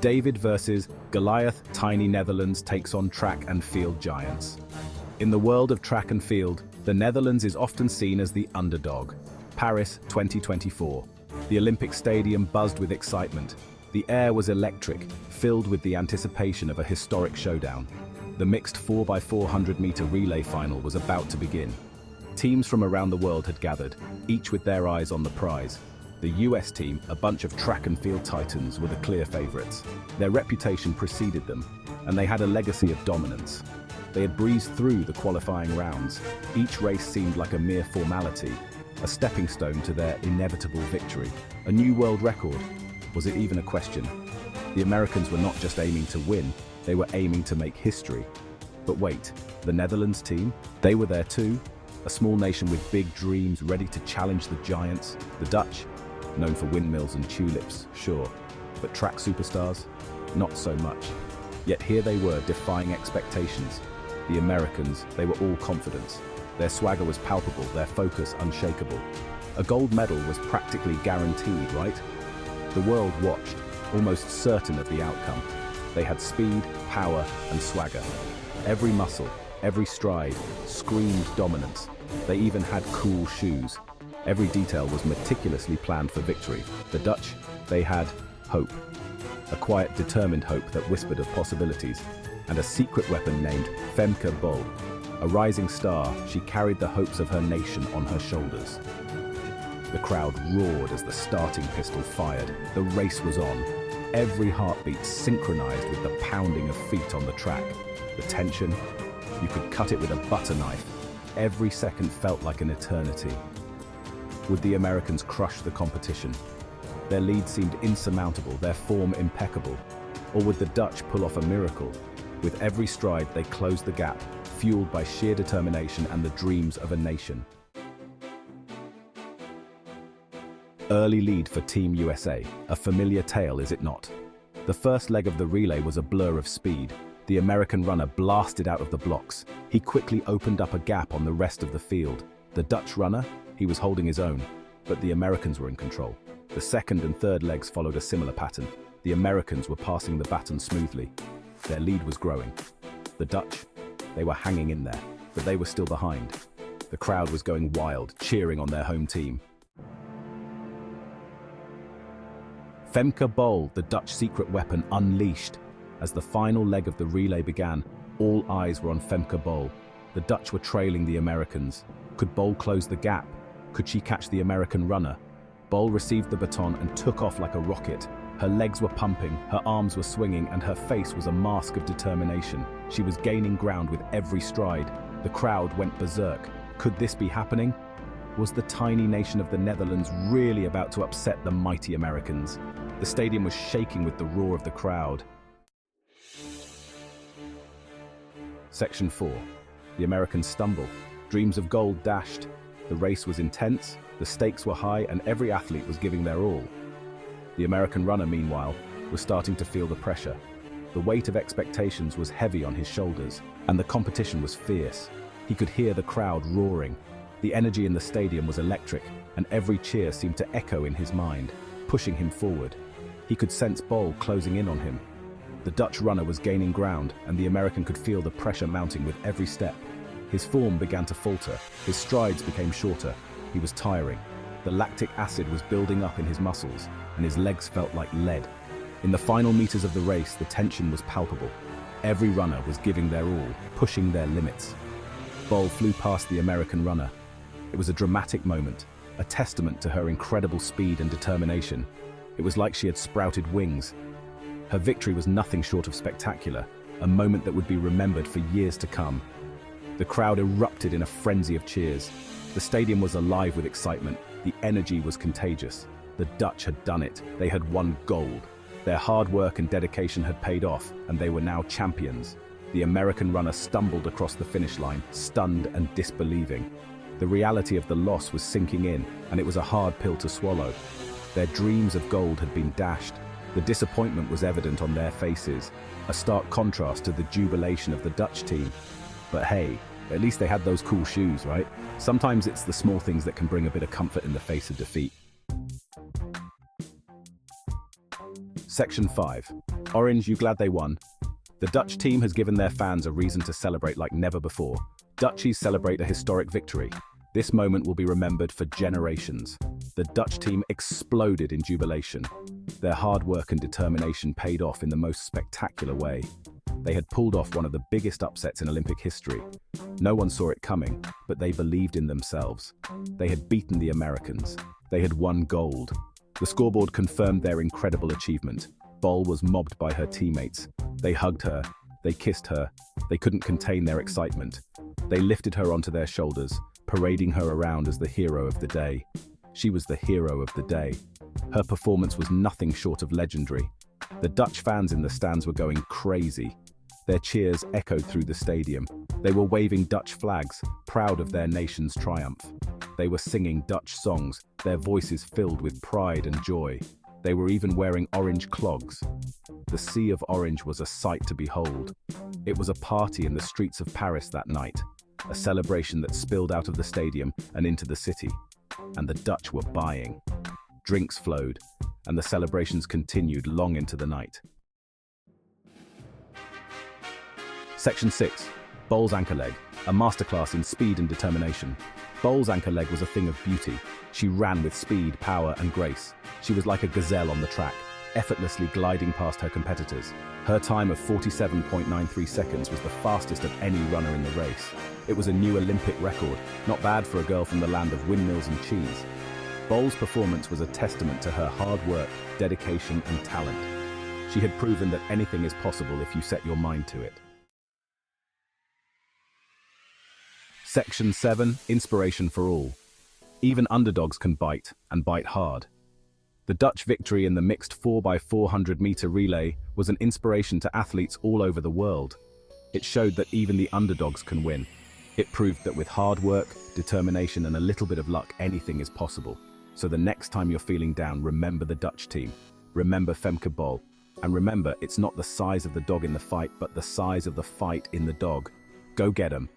David versus Goliath, tiny Netherlands takes on track and field giants. In the world of track and field, the Netherlands is often seen as the underdog. Paris 2024. The Olympic Stadium buzzed with excitement. The air was electric, filled with the anticipation of a historic showdown. The mixed 4x400-meter relay final was about to begin. Teams from around the world had gathered, each with their eyes on the prize. The US team, a bunch of track and field titans, were the clear favorites. Their reputation preceded them, and they had a legacy of dominance. They had breezed through the qualifying rounds. Each race seemed like a mere formality, a stepping stone to their inevitable victory. A new world record. Was it even a question? The Americans were not just aiming to win, they were aiming to make history. But wait, the Netherlands team? They were there too? A small nation with big dreams, ready to challenge the giants. The Dutch? Known for windmills and tulips, sure. But track superstars? Not so much. Yet here they were, defying expectations. The Americans, they were all confidence. Their swagger was palpable, their focus unshakable. A gold medal was practically guaranteed, right? The world watched, almost certain of the outcome. They had speed, power, and swagger. Every muscle, every stride, screamed dominance. They even had cool shoes. Every detail was meticulously planned for victory. The Dutch, they had hope. A quiet, determined hope that whispered of possibilities. And a secret weapon named Femke Bol. A rising star, she carried the hopes of her nation on her shoulders. The crowd roared as the starting pistol fired. The race was on. Every heartbeat synchronized with the pounding of feet on the track. The tension, you could cut it with a butter knife. Every second felt like an eternity. Would the Americans crush the competition? Their lead seemed insurmountable, their form impeccable. Or would the Dutch pull off a miracle? With every stride, they closed the gap, fueled by sheer determination and the dreams of a nation. Early lead for Team USA, a familiar tale, is it not? The first leg of the relay was a blur of speed. The American runner blasted out of the blocks. He quickly opened up a gap on the rest of the field. The Dutch runner, he was holding his own, but the Americans were in control. The second and third legs followed a similar pattern. The Americans were passing the baton smoothly. Their lead was growing. The Dutch, they were hanging in there, but they were still behind. The crowd was going wild, cheering on their home team. Femke Bol, the Dutch secret weapon, unleashed. As the final leg of the relay began, all eyes were on Femke Bol. The Dutch were trailing the Americans. Could Bol close the gap? Could she catch the American runner? Bol received the baton and took off like a rocket. Her legs were pumping, her arms were swinging, and her face was a mask of determination. She was gaining ground with every stride. The crowd went berserk. Could this be happening? Was the tiny nation of the Netherlands really about to upset the mighty Americans? The stadium was shaking with the roar of the crowd. Section 4. The Americans stumble. Dreams of gold dashed. The race was intense, the stakes were high, and every athlete was giving their all. The American runner, meanwhile, was starting to feel the pressure. The weight of expectations was heavy on his shoulders, and the competition was fierce. He could hear the crowd roaring. The energy in the stadium was electric, and every cheer seemed to echo in his mind, pushing him forward. He could sense Bol closing in on him. The Dutch runner was gaining ground, and the American could feel the pressure mounting with every step. His form began to falter, his strides became shorter. He was tiring. The lactic acid was building up in his muscles, and his legs felt like lead. In the final meters of the race, the tension was palpable. Every runner was giving their all, pushing their limits. Bol flew past the American runner. It was a dramatic moment, a testament to her incredible speed and determination. It was like she had sprouted wings. Her victory was nothing short of spectacular, a moment that would be remembered for years to come. The crowd erupted in a frenzy of cheers. The stadium was alive with excitement. The energy was contagious. The Dutch had done it. They had won gold. Their hard work and dedication had paid off, and they were now champions. The American runner stumbled across the finish line, stunned and disbelieving. The reality of the loss was sinking in, and it was a hard pill to swallow. Their dreams of gold had been dashed. The disappointment was evident on their faces, a stark contrast to the jubilation of the Dutch team. But hey, at least they had those cool shoes, right? Sometimes it's the small things that can bring a bit of comfort in the face of defeat. Section 5. Orange, you glad they won? The Dutch team has given their fans a reason to celebrate like never before. Dutchies celebrate a historic victory. This moment will be remembered for generations. The Dutch team exploded in jubilation. Their hard work and determination paid off in the most spectacular way. They had pulled off one of the biggest upsets in Olympic history. No one saw it coming, but they believed in themselves. They had beaten the Americans. They had won gold. The scoreboard confirmed their incredible achievement. Bol was mobbed by her teammates. They hugged her. They kissed her. They couldn't contain their excitement. They lifted her onto their shoulders, parading her around as the hero of the day. She was the hero of the day. Her performance was nothing short of legendary. The Dutch fans in the stands were going crazy. Their cheers echoed through the stadium. They were waving Dutch flags, proud of their nation's triumph. They were singing Dutch songs, their voices filled with pride and joy. They were even wearing orange clogs. The sea of orange was a sight to behold. It was a party in the streets of Paris that night, a celebration that spilled out of the stadium and into the city. And the Dutch were buying. Drinks flowed, and the celebrations continued long into the night. Section 6. Bol's anchor leg, a masterclass in speed and determination. Bol's anchor leg was a thing of beauty. She ran with speed, power, and grace. She was like a gazelle on the track, effortlessly gliding past her competitors. Her time of 47.93 seconds was the fastest of any runner in the race. It was a new Olympic record, not bad for a girl from the land of windmills and cheese. Bol's performance was a testament to her hard work, dedication, and talent. She had proven that anything is possible if you set your mind to it. Section 7. Inspiration for all. Even underdogs can bite, and bite hard. The Dutch victory in the mixed 4x400-meter relay was an inspiration to athletes all over the world. It showed that even the underdogs can win. It proved that with hard work, determination, and a little bit of luck, anything is possible. So the next time you're feeling down, remember the Dutch team. Remember Femke Bol. And remember, it's not the size of the dog in the fight, but the size of the fight in the dog. Go get 'em.